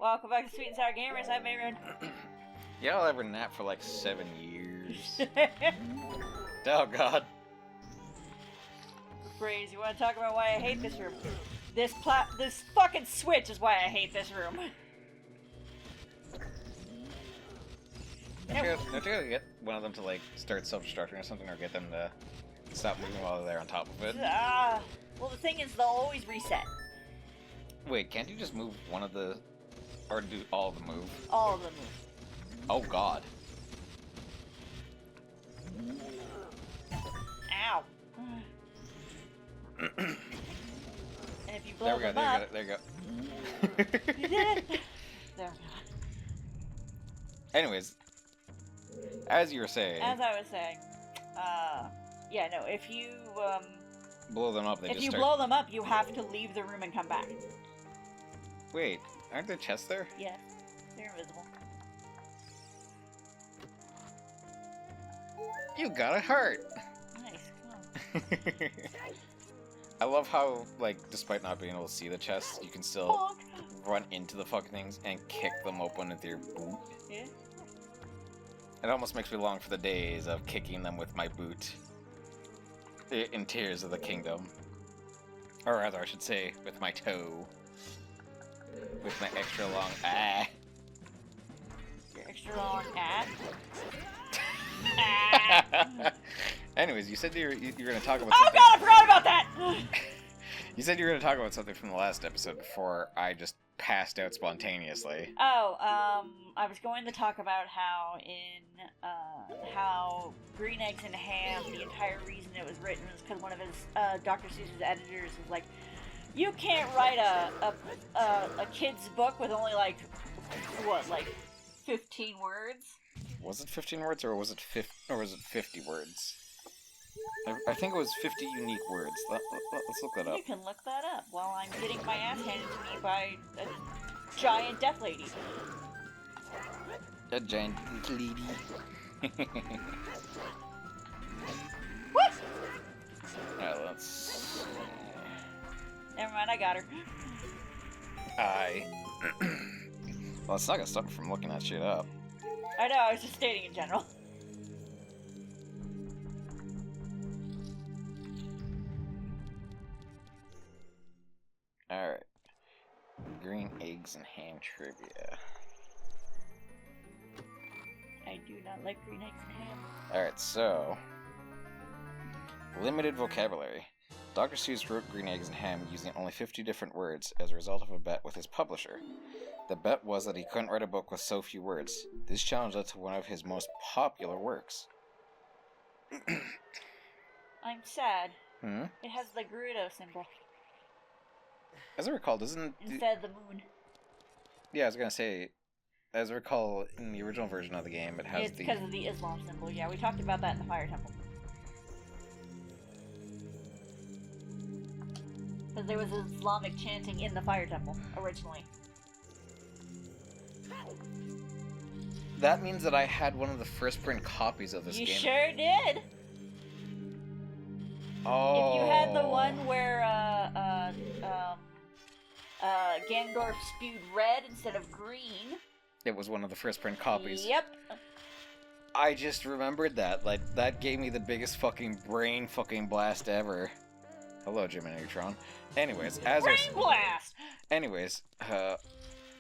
Welcome back to Sweet and Sour Gamers. I'm Aaron. Yeah, I'll ever nap for like 7 years. Oh god. Praise, you want to talk about why I hate this room? This fucking switch is why I hate this room. Don't you gotta get one of them to like start self-destructing or something, or get them to stop moving while they're on top of it? Well, the thing is, they'll always reset. Wait, can't you just move one of the... or do all of the move? All of them move. Oh god. Ow. And if you blow them up... There we go. You did it! There we go. Anyways, as you were saying... As I was saying, yeah, no, if you, blow them up, they if just you start... blow them up, you have to leave the room and come back. Wait, aren't there chests there? Yeah, they're invisible. You got a heart! Nice, come on. I love how, like, despite not being able to see the chests, you can still run into the fucking things and kick them open with your boot. Yeah. It almost makes me long for the days of kicking them with my boot in Tears of the Kingdom. Or rather, I should say, with my toe. With my extra long Your extra long ass? Anyways, you said you were going to talk about something. Oh god, I forgot about that! You said you were going to talk about something from the last episode before I just passed out spontaneously. Oh, I was going to talk about how how Green Eggs and Ham, the entire reason it was written was because one of his, Dr. Seuss's editors was like, you can't write a kid's book with only like, what, like 15 words? Was it 15 words or was it 50 words? I think it was 50 unique words. Let's look that up. You can look that up while I'm getting my ass handed to me by a giant death lady. A giant lady. What? Alright, let's... Never mind, I got her. Well, it's not gonna stop me from looking that shit up. I know, I was just stating in general. Alright. Green Eggs and Ham trivia. I do not like green eggs and ham. Alright, so... limited vocabulary. Dr. Seuss wrote Green Eggs and Ham using only 50 different words as a result of a bet with his publisher. The bet was that he couldn't write a book with so few words. This challenge led to one of his most popular works. I'm sad. Hmm? It has the Gerudo symbol. As I recall, doesn't... Instead of the moon. Yeah, I was gonna say, as I recall, in the original version of the game, it has It's because of the Islam symbol. Yeah, we talked about that in the Fire Temple. Because there was Islamic chanting in the Fire Temple, originally. That means that I had one of the first print copies of this game. You sure did! Oh. If you had the one where, Ganondorf spewed red instead of green. It was one of the first print copies. Yep. I just remembered that. Like, that gave me the biggest fucking brain fucking blast ever. Hello, Jim and Neutron. Anyways, brain blast! Anyways,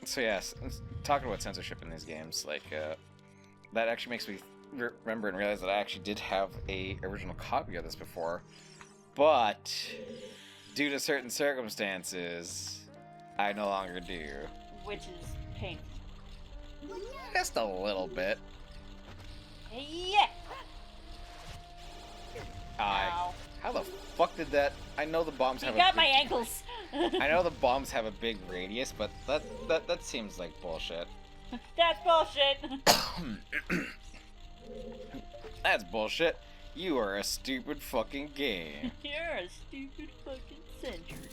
so yes, talking about censorship in these games, like, that actually makes me remember and realize that I actually did have a original copy of this before, but due to certain circumstances, I no longer do. Which is painful. Just a little bit. Yeah! Ow. How the fuck did that... I know the bombs have You got my ankles! I know the bombs have a big radius, but that seems like bullshit. That's bullshit! That's bullshit. You are a stupid fucking game. You're a stupid fucking century.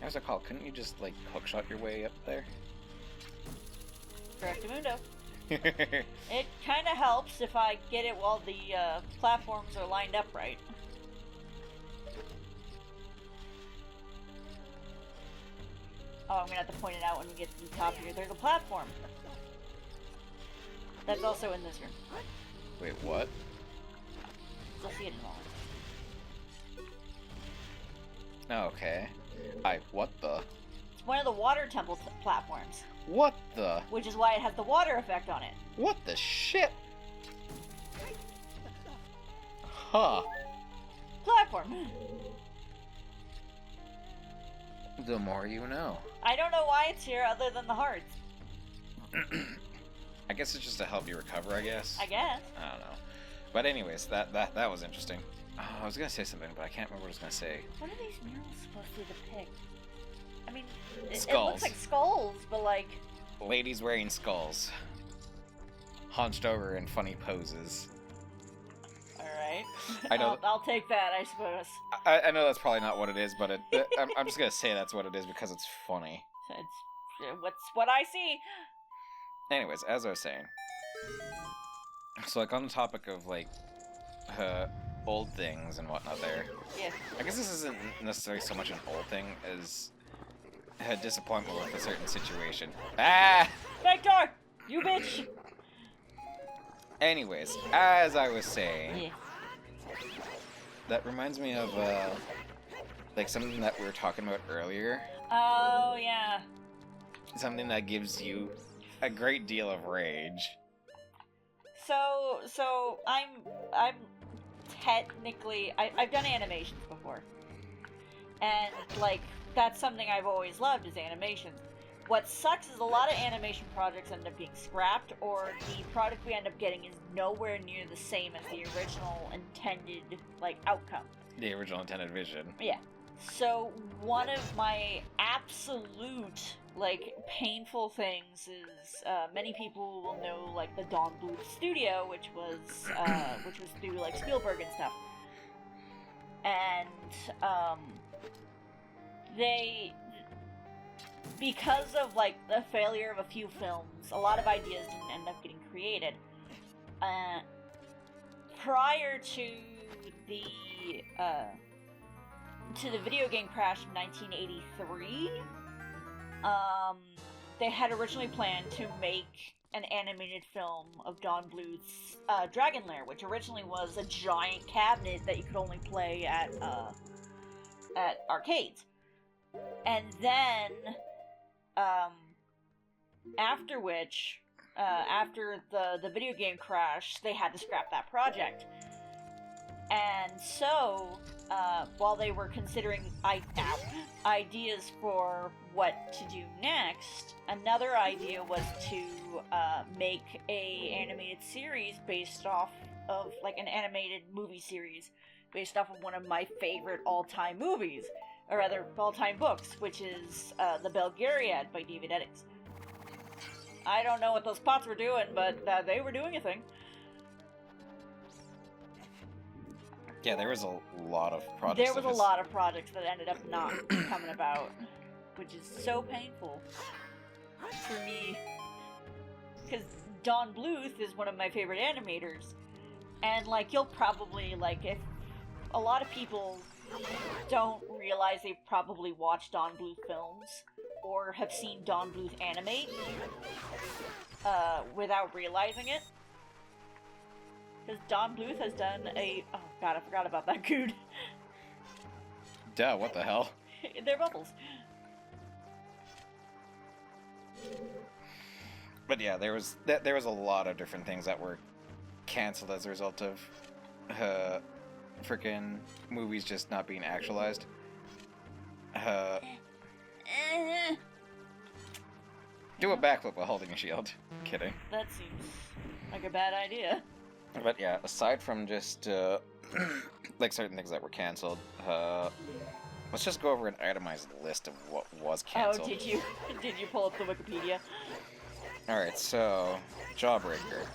As I recall, couldn't you just, like, hookshot your way up there? Correctamundo. It kind of helps if I get it while the platforms are lined up right. Oh, I'm gonna have to point it out when we get to the top here. There's a platform. That's also in this room. Wait, what? You'll see it in a moment. Okay. What the? It's one of the water temple platforms. What the? Which is why it has the water effect on it. What the shit? Huh. Platform. The more you know. I don't know why it's here other than the hearts. I guess it's just to help you recover, I guess. I guess. I don't know. But anyways, that was interesting. Oh, I was gonna say something, but I can't remember what I was gonna say. What are these murals supposed to depict? I mean, it Skulls. looks like skulls, but like... Ladies wearing skulls. Hunched over in funny poses. Alright. I know. I'll take that, I suppose. I know that's probably not what it is, but I'm just gonna say that's what it is because it's funny. It's what I see. Anyways, as I was saying, so like on the topic of like old things and whatnot there, Yeah. I guess this isn't necessarily so much an old thing as a disappointment with a certain situation. Ah! Back door! You bitch! Anyways, as I was saying, Yeah. that reminds me of like something that we were talking about earlier. Oh, yeah. Something that gives you a great deal of rage. So I'm technically I've done animations before, and like that's something I've always loved is animations. What sucks is a lot of animation projects end up being scrapped, or the product we end up getting is nowhere near the same as the original intended like outcome. The original intended vision. Yeah. So one of my absolute like painful things is many people will know like the Don Bluth studio, which was through like Spielberg and stuff, and they, because of like the failure of a few films, a lot of ideas didn't end up getting created. Prior to the video game crash in 1983, they had originally planned to make an animated film of Don Bluth's Dragon Lair, which originally was a giant cabinet that you could only play at arcades. And then, after which, after the video game crash, they had to scrap that project. And so, while they were considering ideas for what to do next, another idea was to make a animated series based off of, like, an animated movie series based off of one of my favorite all-time movies, or rather, all-time books, which is The Belgariad by David Eddings. I don't know what those pots were doing, but they were doing a thing. Yeah, there was a lot of projects. There was a lot of projects that ended up not coming about, which is so painful for me. Because Don Bluth is one of my favorite animators, and like you'll probably like if a lot of people don't realize they've probably watched Don Bluth films or have seen Don Bluth animate without realizing it. Because Don Bluth has done a... Oh god, I forgot about that good. Duh, what the hell? They're bubbles. But yeah, there was a lot of different things that were canceled as a result of freaking movies just not being actualized. Do a backflip while holding a shield. Kidding. That seems like a bad idea. But yeah, aside from just like certain things that were canceled, let's just go over an itemized list of what was canceled. Oh, did you pull up the Wikipedia? Alright, so Jawbreaker.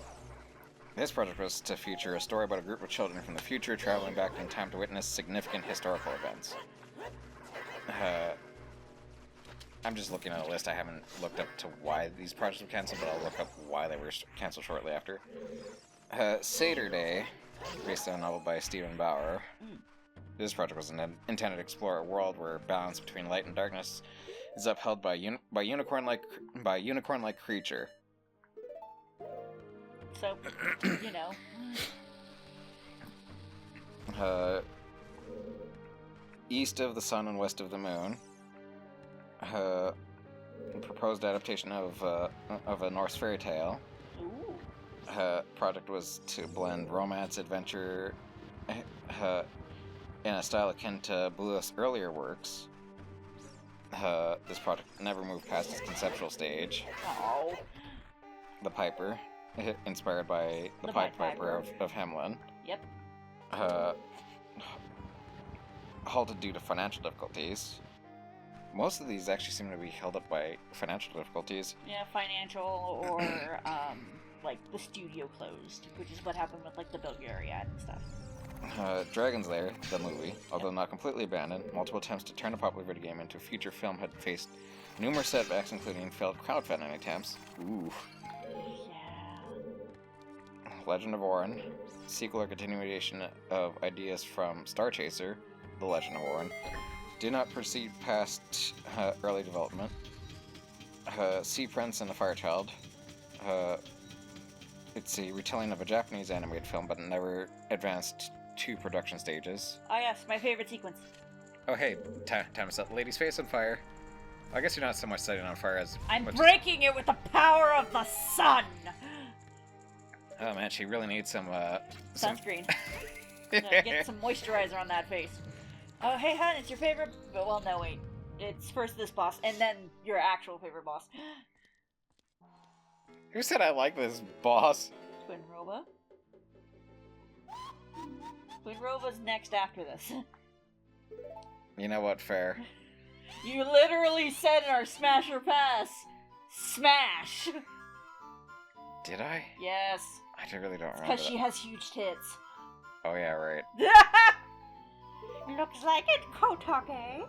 This project was to feature a story about a group of children from the future traveling back in time to witness significant historical events. I'm just looking at a list. I haven't looked up to why these projects were canceled, but I'll look up why they were canceled shortly after. Saturday, based on a novel by Stephen Bauer. This project was intended to explore a world where balance between light and darkness is upheld by unicorn-like creature. So, you know. East of the Sun and West of the Moon. Proposed adaptation of a Norse fairy tale. Ooh. Project was to blend romance, adventure, in a style akin to Bluth's earlier works. This project never moved past its conceptual stage. Oh. The Piper, inspired by the Pied Piper of Hamelin. Yep. Halted due to financial difficulties. Most of these actually seem to be held up by financial difficulties. Yeah, financial or, like, the studio closed, which is what happened with, like, the Bulgaria and stuff. Dragon's Lair, the movie, although not completely abandoned, multiple attempts to turn a popular video game into a feature film had faced numerous setbacks, including failed crowdfunding attempts. Ooh. Yeah. Legend of Orin, sequel or continuation of ideas from Star Chaser, The Legend of Orin, did not proceed past early development. Sea Prince and the Firechild. It's a retelling of a Japanese animated film, but never advanced to production stages. Oh yes, my favorite sequence. Oh hey, time to set the lady's face on fire. I guess you're not so much setting on fire as... I'm breaking it with the power of the sun! Oh man, she really needs some, Sunscreen. Get some moisturizer on that face. Oh, hey, hon, it's your favorite... Well, no, wait. It's first this boss, and then your actual favorite boss. Who said I like this boss? Twin Roba. Twin Roba's next after this. You know what, fair. You literally said in our Smash or Pass, smash! Did I? Yes. I really don't remember. Because she has huge tits. Oh yeah, right. Looks like it, Kotake.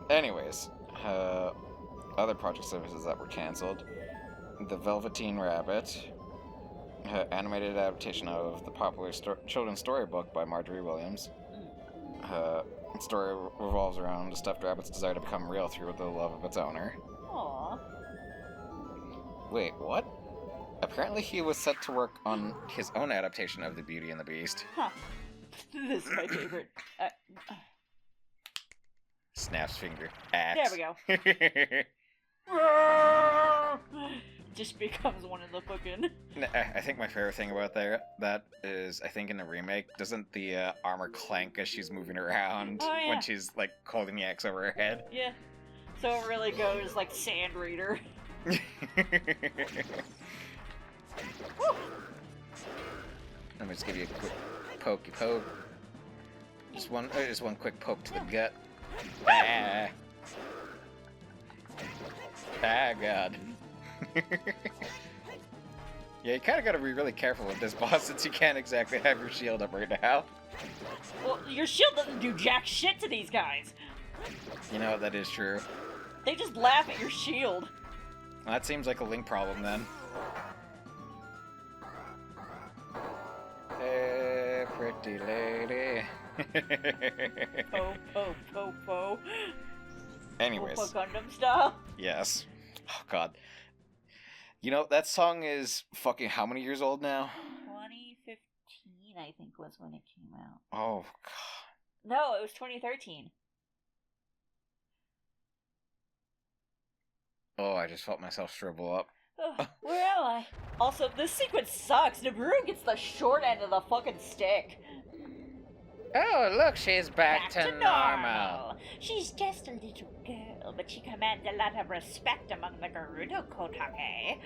Anyways, other project services that were cancelled. The Velveteen Rabbit, animated adaptation of the popular children's storybook by Marjorie Williams. The story revolves around a stuffed rabbit's desire to become real through the love of its owner. Aww. Wait, what? Apparently he was set to work on his own adaptation of The Beauty and the Beast. Huh. This is my favorite. Snaps finger. Axe. There we go. Just becomes one of the fucking... I think my favorite thing about that is, I think in the remake, doesn't the armor clank as she's moving around when she's, like, holding the axe over her head? Yeah. So it really goes like Sand Raider. Let me just give you a quick pokey poke. Just one quick poke to the gut. Ah, God. Yeah, you kind of got to be really careful with this boss since you can't exactly have your shield up right now. Well, your shield doesn't do jack shit to these guys. You know, that is true. They just laugh at your shield. Well, that seems like a Link problem then. Hey, pretty lady. Po. Anyways. Po Gundam style. Yes. Oh, God. You know, that song is fucking how many years old now? 2015, I think, was when it came out. Oh, God. No, it was 2013. Oh, I just felt myself shrivel up. Oh, where am I? Also, this sequence sucks. Naburu gets the short end of the fucking stick. Oh, look, she's back to normal. She's just a little girl, but she commands a lot of respect among the Gerudo Kotake.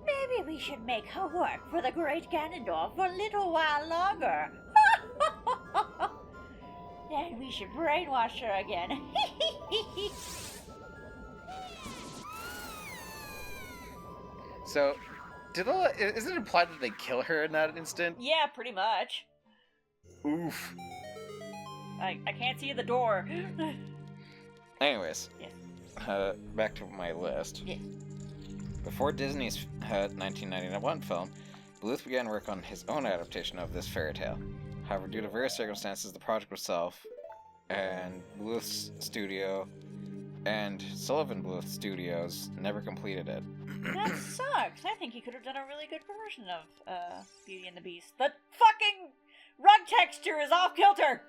Maybe we should make her work for the great Ganondorf for a little while longer. Then we should brainwash her again. So, is it implied that they kill her in that instant? Yeah, pretty much. Oof. I can't see the door. Anyways, Yes. Back to my list. Yes. Before Disney's 1991 film, Bluth began work on his own adaptation of this fairy tale. However, due to various circumstances, the project itself and Bluth's studio and Sullivan Bluth Studios never completed it. That sucks. I think he could have done a really good version of Beauty and the Beast. The fucking rug texture is off kilter!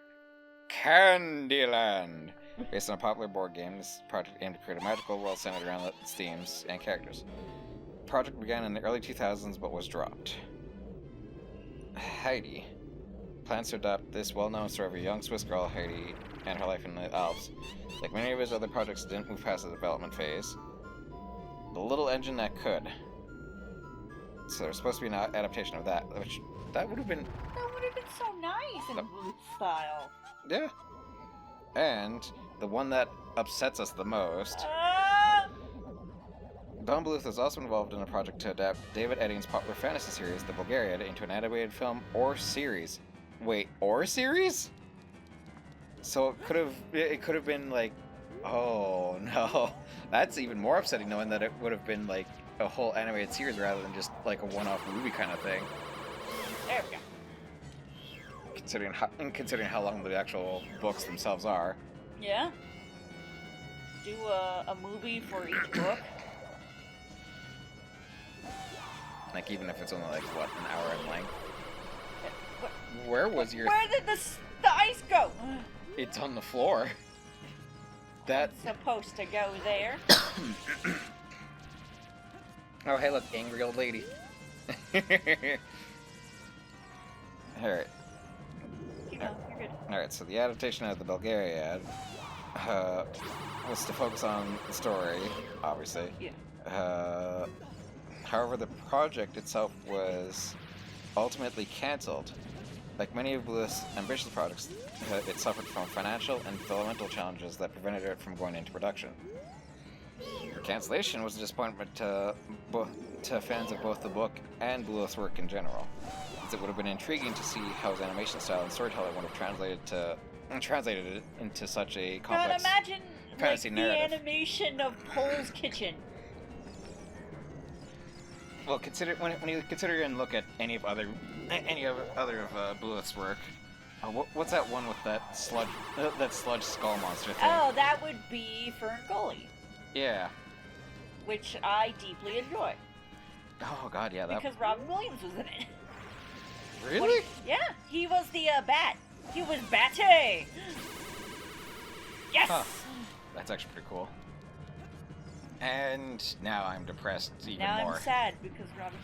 Candyland! Based on a popular board game, this project aimed to create a magical world centered around its themes and characters. The project began in the early 2000s but was dropped. Heidi. Plans to adopt this well-known story of a young Swiss girl, Heidi, and her life in the Alps. Like many of his other projects, didn't move past the development phase. The Little Engine That Could. So there's supposed to be an adaptation of that, which that would have been... That would have been so nice in Bluth style. Yeah. And the one that upsets us the most... Don Bluth has also involved in a project to adapt David Eddings' popular fantasy series, The Bulgariad, into an animated film or series. Wait, or series? So it could have been like, oh no, that's even more upsetting knowing that it would have been like a whole animated series rather than just like a one-off movie kind of thing. There we go. Considering how long the actual books themselves are. Yeah. Do a movie for each book. Like even if it's only like what, an hour in length. Where did the ice go? It's on the floor. That's supposed to go there. Oh, hey, look, angry old lady. Alright. You're good. Alright, so the adaptation of the Bulgariad was to focus on the story, obviously. Yeah. However, the project itself was ultimately cancelled. Like many of Bluth's ambitious projects, it suffered from financial and developmental challenges that prevented it from going into production. The cancellation was a disappointment to fans of both the book and Bluth's work in general, as it would have been intriguing to see how his animation style and storytelling would have translated it into such a complex imagine fantasy narrative. The animation of Pole's Kitchen. Well, when you consider and look at any of other of Bluth's work, what's that one with that sludge skull monster thing? Oh, that would be Fern Gully. Yeah. Which I deeply enjoy. Oh God, yeah, that. Because Robin Williams was in it. Really? Yeah, he was the bat. He was Batty. Yes. Huh. That's actually pretty cool. And now I'm depressed even more. Now I'm sad because Robin.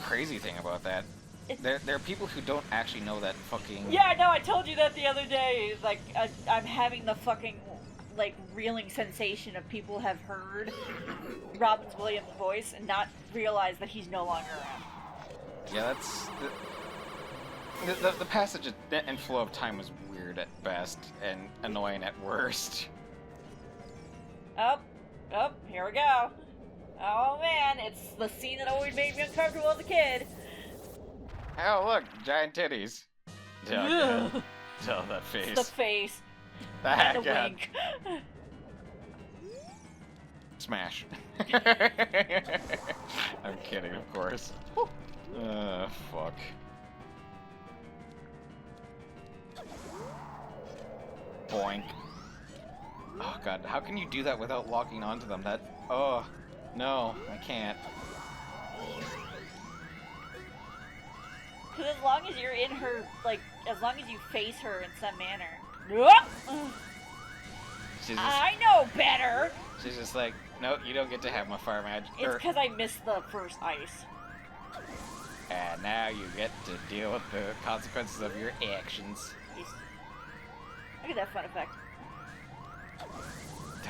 Crazy thing about that, there are people who don't actually know that fucking. Yeah, no, I told you that the other day. Like, I'm having the fucking like reeling sensation of people have heard Robin Williams' voice and not realize that he's no longer around. Yeah, that's the passage and flow of time was weird at best and annoying at worst. Oh, here we go. Oh man, it's the scene that always made me uncomfortable as a kid. Oh look, giant titties. Oh, God. Oh, that face. It's the face. That and the God. wink. Smash. I'm kidding, of course. Fuck. Boink. Oh God, how can you do that without locking onto them? Oh, no, I can't. Because as long as you're in her, like, as long as you face her in some manner. I know better! She's just like, no, you don't get to have my fire magic. It's because I missed the first ice. And now you get to deal with the consequences of your actions. Look at that fun effect.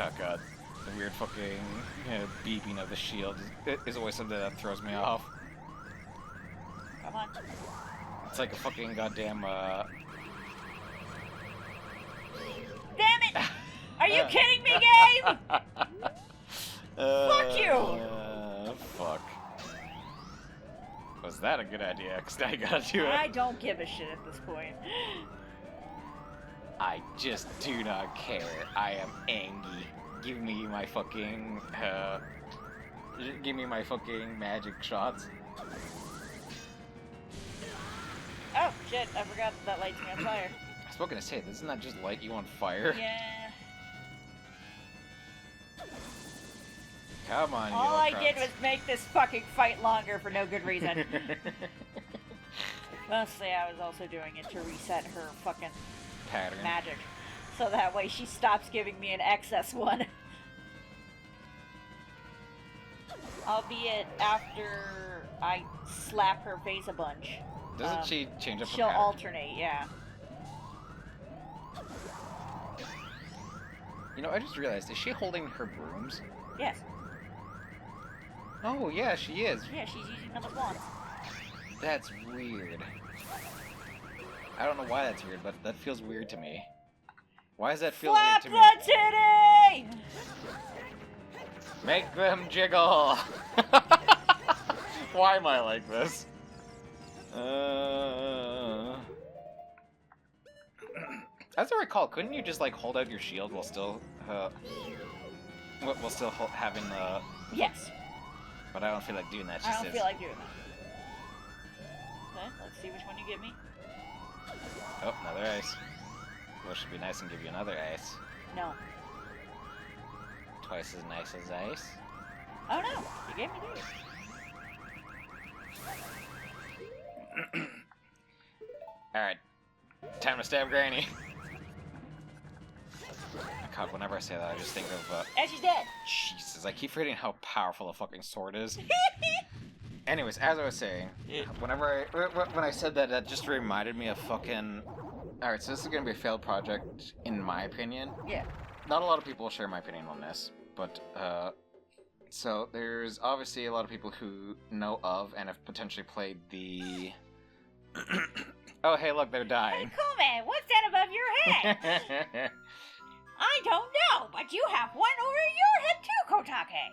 Oh God, the weird fucking beeping of the shield is always something that throws me off. Come on. It's like a fucking goddamn, Damn it! Are you kidding me, game? Fuck you! Fuck. Was that a good idea? 'Cause now you gotta do it. I don't give a shit at this point. I just do not care. I am angry. Give me my fucking, magic shots. Oh, shit, I forgot that light's me on fire. I was going to say, doesn't that just light you on fire? Yeah. Come on, All I Yellow did was make this fucking fight longer for no good reason. Mostly I was also doing it to reset her fucking pattern. magic. So that way she stops giving me an excess one. Albeit after I slap her face a bunch. Doesn't she change up her She'll pattern? alternate, yeah. You know, I just realized, is she holding her brooms? Yes. Oh, yeah, she is. Yeah, she's using them as wands. That's weird. I don't know why that's weird, but that feels weird to me. Why does that feel Slap weird to me? the titty! Make them jiggle! Why am I like this? As I recall, couldn't you just like hold out your shield while still, having the? Yes. But I don't feel like doing that. I don't feel like doing that. Okay, let's see which one you give me. Oh, another ice. Well, it should be nice and give you another ice. No. Twice as nice as ice. Oh no, you gave me these. Alright. Time to stab Granny. God, whenever I say that, I just think of, And she's dead. Jesus, I keep forgetting how powerful a fucking sword is. Anyways, as I was saying, when I said that, that just reminded me of fucking... Alright, so this is gonna be a failed project, in my opinion. Yeah. Not a lot of people will share my opinion on this, but, so there's obviously a lot of people who know of and have potentially played the... Oh, hey, look, they're dying. Hey, cool man, what's that above your head? I don't know, but you have one over your head too, Kotake.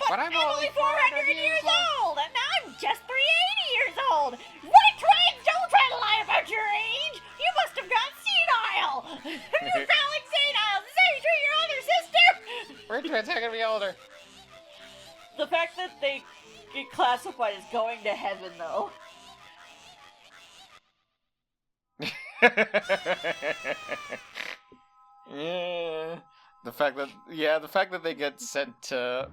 But I'm only 400 years old, and I'm just 380 years old. What don't try to lie about your age. You must have gone senile. You sound like senile. Is that how you treat your older sister? We're twins, how can we be older? The fact that they get classified as going to heaven, though. Yeah. The fact that they get sent to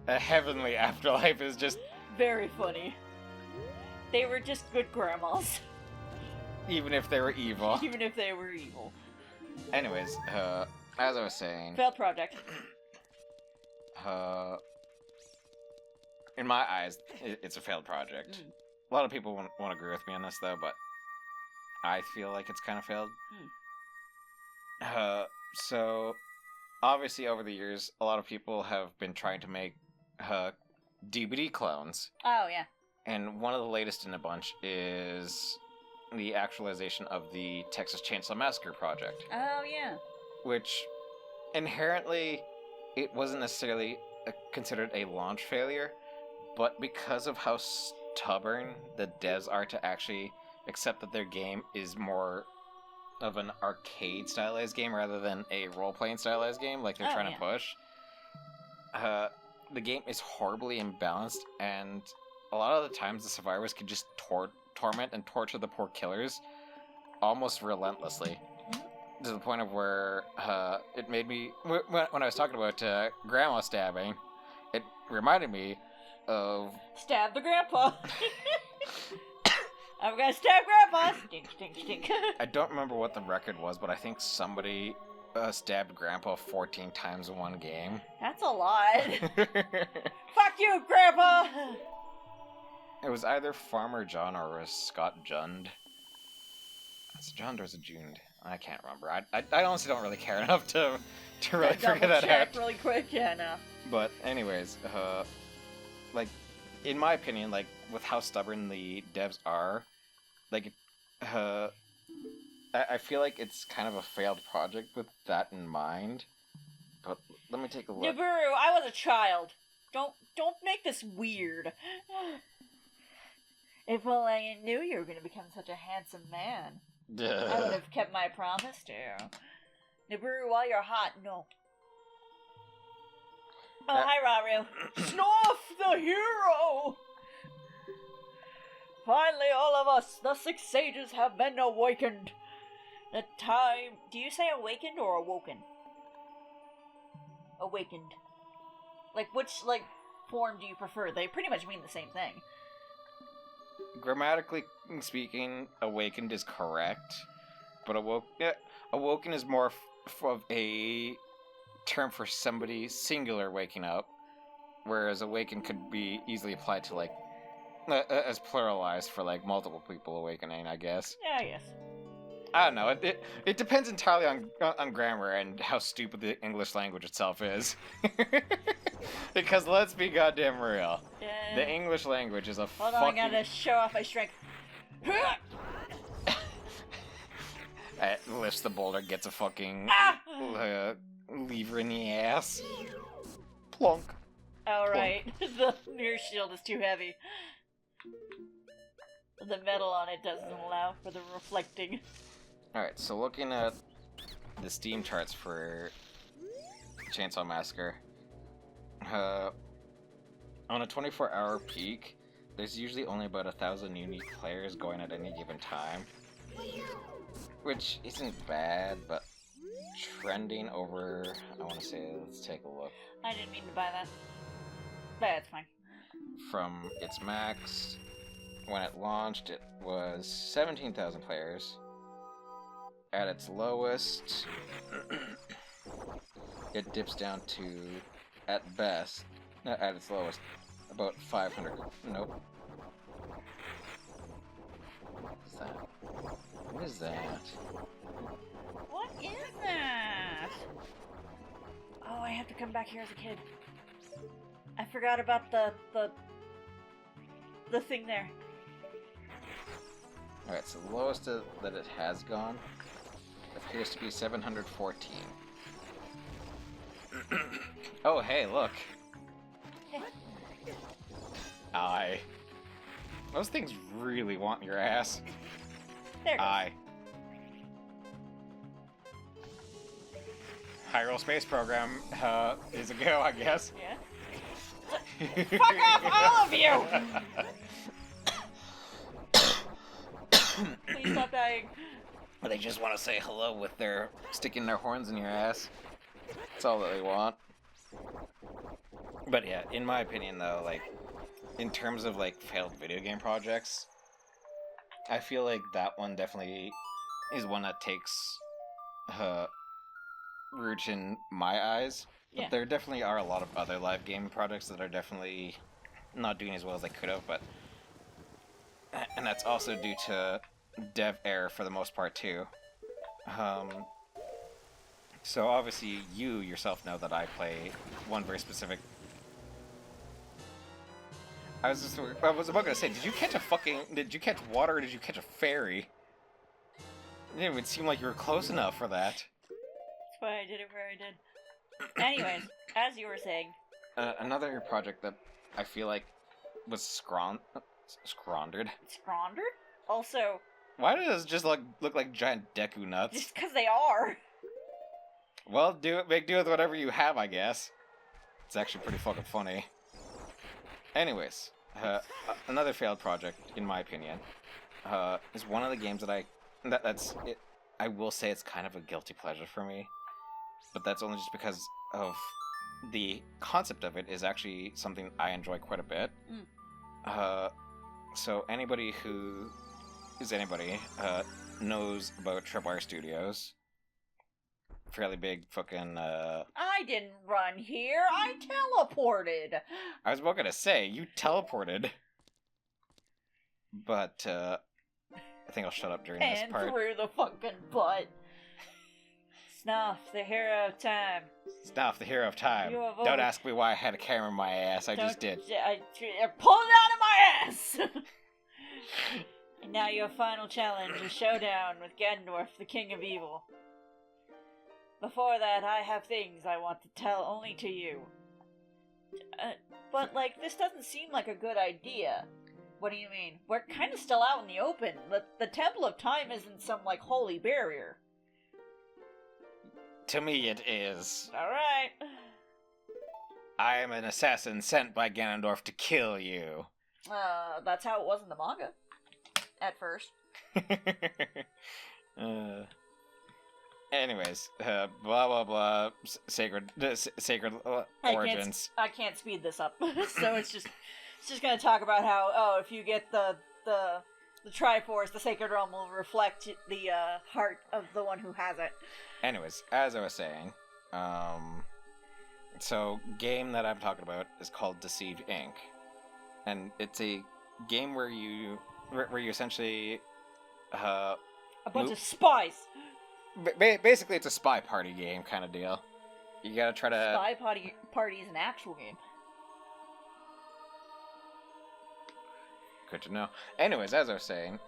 a heavenly afterlife is just very funny. They were just good grandmas. Even if they were evil. Even if they were evil. Anyways, as I was saying, failed project. In my eyes, it's a failed project. A lot of people won't agree with me on this, though, but I feel like it's kind of failed. So, obviously, over the years, a lot of people have been trying to make DVD clones. Oh, yeah. And one of the latest in a bunch is the actualization of the Texas Chainsaw Massacre project. Oh, yeah. Which, inherently, it wasn't necessarily considered a launch failure, but because of how stubborn the devs are to actually accept that their game is more of an arcade stylized game rather than a role-playing stylized game like they're trying to push, the game is horribly imbalanced, and a lot of the times the survivors can just torment and torture the poor killers almost relentlessly, to the point of where it made me, when I was talking about grandma stabbing, it reminded me of... Stab the grandpa! I'm gonna stab grandpa! Stink, stink, stink. I don't remember what the record was, but I think somebody stabbed grandpa 14 times in one game. That's a lot. Fuck you, grandpa! It was either Farmer John or Scott Jund. Is it Jund or is it Jund? I can't remember. I honestly don't really care enough to really figure that out. Really quick, yeah, no. But anyways, like, in my opinion, like, with how stubborn the devs are, like, I feel like it's kind of a failed project with that in mind. But let me take a look. Nibiru, I was a child. Don't make this weird. If only I knew you were going to become such a handsome man, I would have kept my promise to you. Nibiru, while you're hot, no. Oh, hi, Raru. Snuff, the hero! Finally, all of us, the 6 sages, have been awakened. The time... Do you say awakened or awoken? Awakened. Like, which, like, form do you prefer? They pretty much mean the same thing. Grammatically speaking, awakened is correct, but awoken is more of a term for somebody singular waking up, whereas awaken could be easily applied to, like, as pluralized for, like, multiple people awakening, I guess. Yeah, yes. I don't know. It depends entirely on grammar and how stupid the English language itself is. Because let's be goddamn real. The English language is a Hold on, I gotta show off my strength. Lifts the boulder, gets a fucking lever in the ass. Plonk. Alright, the mirror shield is too heavy. The metal on it doesn't allow for the reflecting. Alright, so looking at the Steam charts for Chainsaw Massacre, on a 24-hour peak, there's usually only about 1,000 unique players going at any given time. Which isn't bad, but trending over, I want to say, let's take a look. I didn't mean to buy that. But it's fine. From its max, when it launched, it was 17,000 players. At its lowest, it dips down to, at best, at its lowest, about 500. Nope. What is that? What is that? What is that? Oh, I have to come back here as a kid. I forgot about the thing there. Alright, so the lowest that it has gone appears to be 714. Oh, hey, look. Aye. Those things really want your ass. There it goes. Aye. Hyrule Space Program is a go, I guess. Yeah. Fuck off, all of you! Please stop dying. They just want to say hello with their sticking their horns in your ass. That's all that they want. But yeah, in my opinion though, like, in terms of like failed video game projects, I feel like that one definitely is one that takes root in my eyes. But Yeah. there definitely are a lot of other live game projects that are definitely not doing as well as they could have, but and that's also due to dev error for the most part too. So obviously you yourself know that I play one very specific. I was about to say, did you catch water or did you catch a fairy? It didn't even seem like you were close enough for that. That's why I did it where I did. Anyways, as you were saying. Another project that I feel like was squandered. Scrondered? Also... Why does it just look like giant Deku nuts? Just because they are. Well, make do with whatever you have, I guess. It's actually pretty fucking funny. Anyways, another failed project, in my opinion, is one of the games that that's it. I will say it's kind of a guilty pleasure for me, but that's only just because of the concept of it is actually something I enjoy quite a bit. So anybody who is anybody knows about Tripwire Studios. Fairly big fucking I didn't run here. I teleported. I was about to say, you teleported. But I think I'll shut up during this part. And through the fucking butt. Snuff, the hero of time. Snuff, the hero of time. Don't ask me why I had a camera in my ass. I just did. I pulled it out of my ass! And now your final challenge is showdown with Ganondorf, the king of evil. Before that, I have things I want to tell only to you. But, like, this doesn't seem like a good idea. What do you mean? We're kind of still out in the open. The Temple of Time isn't some, like, holy barrier. To me, it is. Alright. I am an assassin sent by Ganondorf to kill you. That's how it was in the manga. at first. Anyways, blah blah blah. Sacred origins. I can't speed this up, so it's just gonna talk about how if you get the Triforce, the Sacred Realm will reflect the heart of the one who has it. Anyways, as I was saying, so game that I'm talking about is called Deceive Inc. And it's a game where you essentially a bunch of spies. Basically, it's a spy party game kind of deal. You gotta try to... Spy party is an actual game. Good to know. Anyways, as I was saying,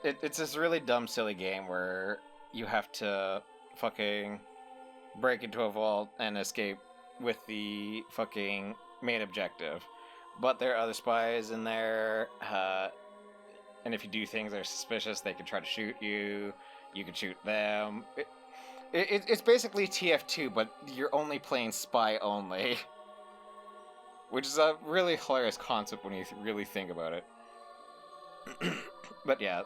it's this really dumb, silly game where you have to fucking break into a vault and escape with the fucking main objective. But there are other spies in there, and if you do things that are suspicious, they can try to shoot you. You can shoot them. It's basically TF2, but you're only playing spy only. Which is a really hilarious concept when you really think about it. But yeah,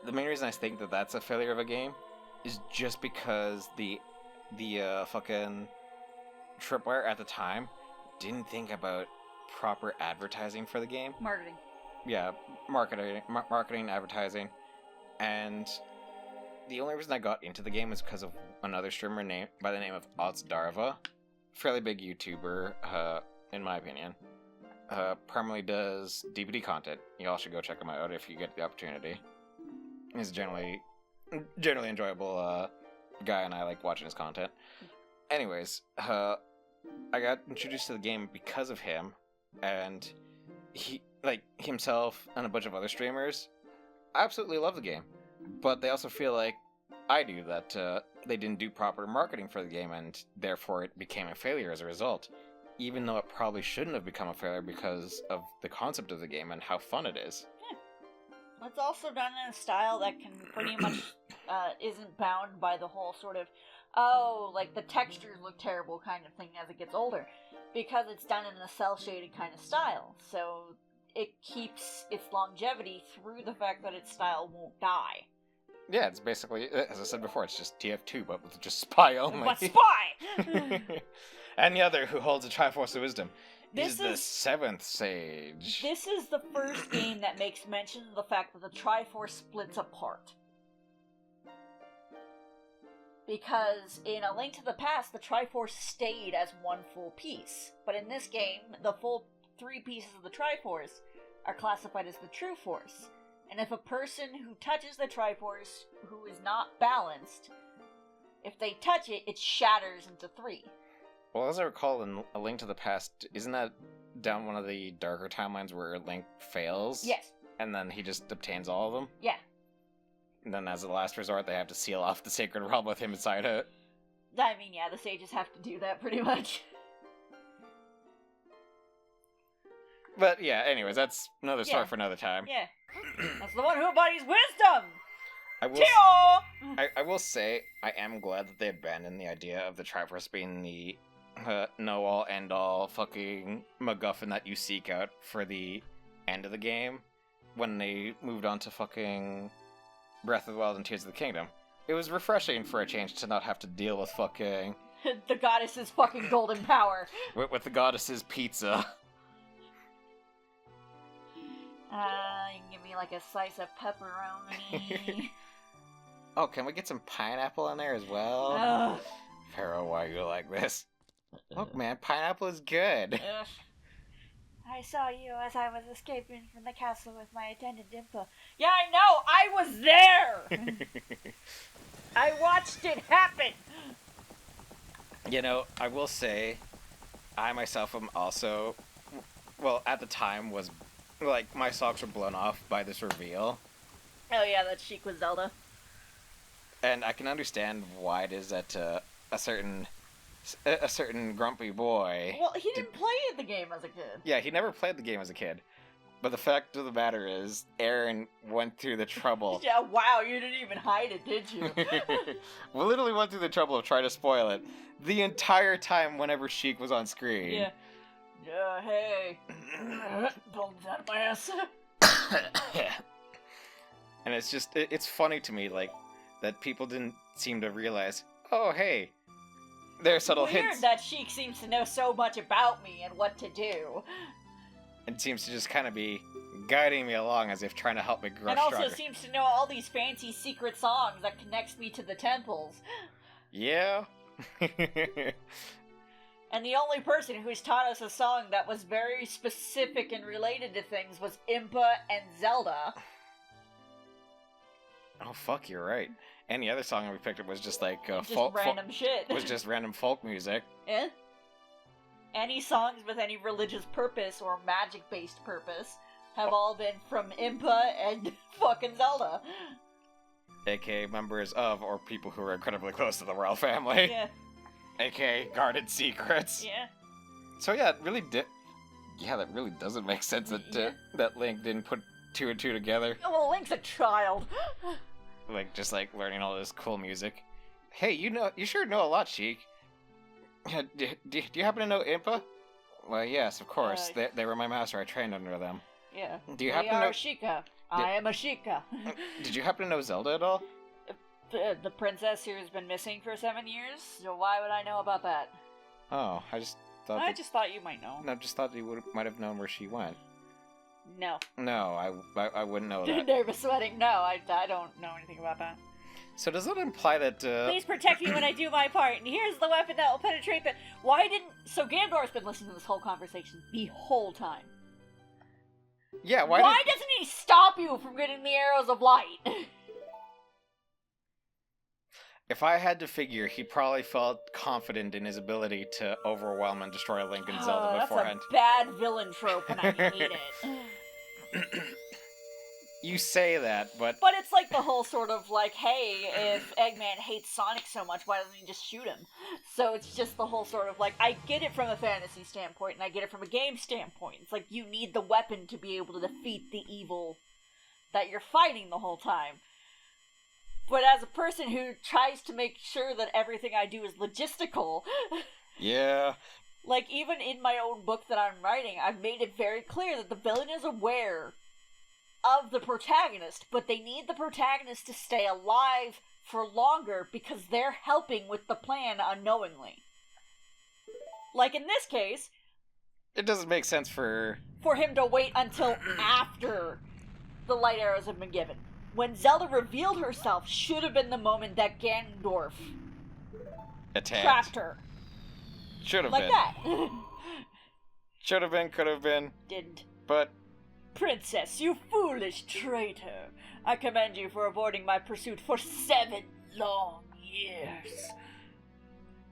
the main reason I think that that's a failure of a game is just because the fucking Tripwire at the time didn't think about proper advertising for the game. Marketing. Yeah, marketing, advertising, and the only reason I got into the game is because of another streamer by the name of Darva, fairly big YouTuber, in my opinion. Primarily does DVD content. You all should go check him out if you get the opportunity. He's a generally enjoyable guy, and I like watching his content. Anyways, I got introduced to the game because of him, and he, like himself and a bunch of other streamers, absolutely love the game. But they also feel like I do, that they didn't do proper marketing for the game, and therefore it became a failure as a result. Even though it probably shouldn't have become a failure because of the concept of the game and how fun it is. Yeah. It's also done in a style that can pretty much isn't bound by the whole sort of, like the textures look terrible kind of thing as it gets older. Because it's done in a cel-shaded kind of style. So it keeps its longevity through the fact that its style won't die. Yeah, it's basically, as I said before, it's just TF2, but with just spy only. But spy! And the other who holds a Triforce of Wisdom This is the seventh sage. This is the first game that makes mention of the fact that the Triforce splits apart. Because in A Link to the Past, the Triforce stayed as one full piece. But in this game, the full 3 pieces of the Triforce are classified as the True Force. And if a person who touches the Triforce, who is not balanced, if they touch it, it shatters into 3. Well, as I recall, in A Link to the Past, isn't that down one of the darker timelines where Link fails? Yes. And then he just obtains all of them? Yeah. And then as a last resort, they have to seal off the Sacred Realm with him inside it. I mean, yeah, the sages have to do that pretty much. But yeah, anyways, that's another story for another time. Yeah. That's the one who embodies wisdom! I will say, I am glad that they abandoned the idea of the Triforce being the know-all, end-all fucking MacGuffin that you seek out for the end of the game when they moved on to fucking Breath of the Wild and Tears of the Kingdom. It was refreshing for a change to not have to deal with fucking... the goddess's fucking golden power. With the goddess's pizza. You can give me like a slice of pepperoni. Oh, can we get some pineapple in there as well? Ugh. Pharaoh, why are you like this? Look, man, pineapple is good. Ugh. I saw you as I was escaping from the castle with my attendant Dimple. Yeah, I know! I was there! I watched it happen! You know, I will say, I myself am also, well, at the time was, like, my socks were blown off by this reveal. Oh yeah, that's Sheik with Zelda. And I can understand why it is that a certain grumpy boy... Well, he didn't play the game as a kid. Yeah, he never played the game as a kid. But the fact of the matter is, Aaron went through the trouble... Yeah, wow, you didn't even hide it, did you? We literally went through the trouble of trying to spoil it the entire time whenever Sheik was on screen. Yeah. Yeah, hey. Pulled that out of my ass. And it's just, it's funny to me, like, that people didn't seem to realize, oh, hey, there are subtle Weird hints. that Sheik seems to know so much about me and what to do. And seems to just kind of be guiding me along as if trying to help me grow And also stronger. seems to know all these fancy secret songs that connects me to the temples. Yeah. And the only person who's taught us a song that was very specific and related to things was Impa and Zelda. Oh, fuck, you're right. And the other song we picked up was just like Just folk, random shit. was just random folk music. Eh? Any songs with any religious purpose or magic-based purpose have all been from Impa and fucking Zelda. AKA members of or people who are incredibly close to the royal family. Yeah. AKA guarded secrets. Yeah. So yeah, it really did. Yeah, that really doesn't make sense that Yeah. that Link didn't put two and two together. Well, Link's a child. Like just like learning all this cool music. Hey, you sure know a lot, Sheik. Do you happen to know Impa? Well, yes, of course. They were my master. I trained under them. Yeah. Do you happen to know? Sheikah. I am a Sheikah. Did you happen to know Zelda at all? The princess who has been missing for 7 years? So why would I know about that? Oh, I just thought. I just thought you might know. No, just thought you might have known where she went. No. No, I wouldn't know that. Nervous sweating. No, I don't know anything about that. So does that imply that? Please protect me when I do my part, and here's the weapon that will penetrate the. Why didn't? So Ganondorf's been listening to this whole conversation the whole time. Yeah, Why doesn't he stop you from getting the arrows of light? If I had to figure, he probably felt confident in his ability to overwhelm and destroy Link and Zelda beforehand. That's a bad villain trope, and I hate it. You say that, but But it's like the whole sort of like, hey, if Eggman hates Sonic so much, why doesn't he just shoot him? So it's just the whole sort of like, I get it from a fantasy standpoint, and I get it from a game standpoint. It's like, you need the weapon to be able to defeat the evil that you're fighting the whole time. But as a person who tries to make sure that everything I do is logistical, yeah. like even in my own book that I'm writing, I've made it very clear that the villain is aware of the protagonist, but they need the protagonist to stay alive for longer because they're helping with the plan unknowingly. Like in this case, It doesn't make sense for him to wait until after the light arrows have been given. When Zelda revealed herself should have been the moment that Ganondorf attack. trapped her. Should have Like been. that. Should have been, could have been, Didn't. but Princess, you foolish traitor. I commend you for avoiding my pursuit for 7 long years.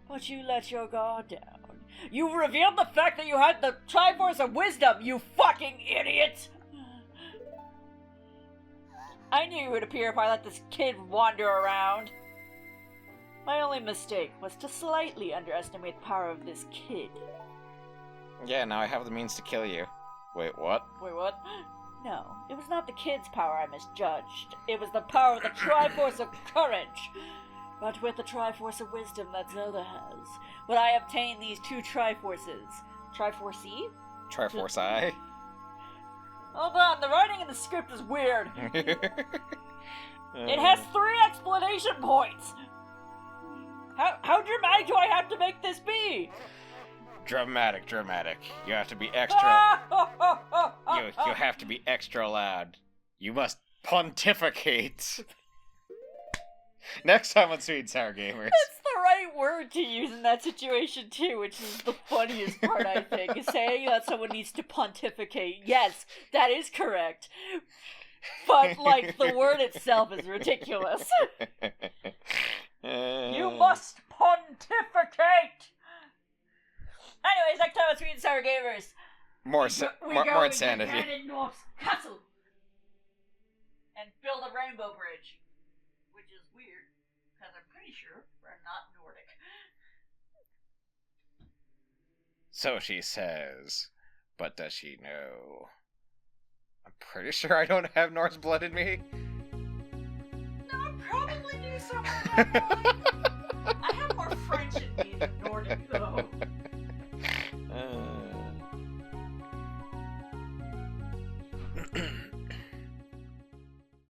But you let your guard down. You revealed the fact that you had the Triforce of Wisdom, you fucking idiot! I knew you would appear if I let this kid wander around. My only mistake was to slightly underestimate the power of this kid. yeah, now I have the means to kill you. Wait, what? Wait, what? No, it was not the kid's power I misjudged. It was the power of the Triforce of Courage. But with the Triforce of Wisdom that Zelda has, would I obtain these 2 Triforces? Triforce E? Triforce Eye? Hold on, the writing in the script is weird. It has 3 explanation points. How dramatic do I have to make this be? Dramatic. You have to be extra. You have to be extra loud. You must pontificate. Next time on Sweet and Sour Gamers. That's the right word to use in that situation, too, which is the funniest part, I think, is saying that someone needs to pontificate. Yes, that is correct. But, like, the word itself is ridiculous. You must pontificate! Anyways, next time on Sweet and Sour Gamers, More go insanity. into Ganondorf's castle and build a rainbow bridge. Which is weird, because I'm pretty sure we're not Nordic. So she says. But does she know? I'm pretty sure I don't have Norse blood in me. No, I probably do somewhere down the line. I have more French in me than Nordic, though.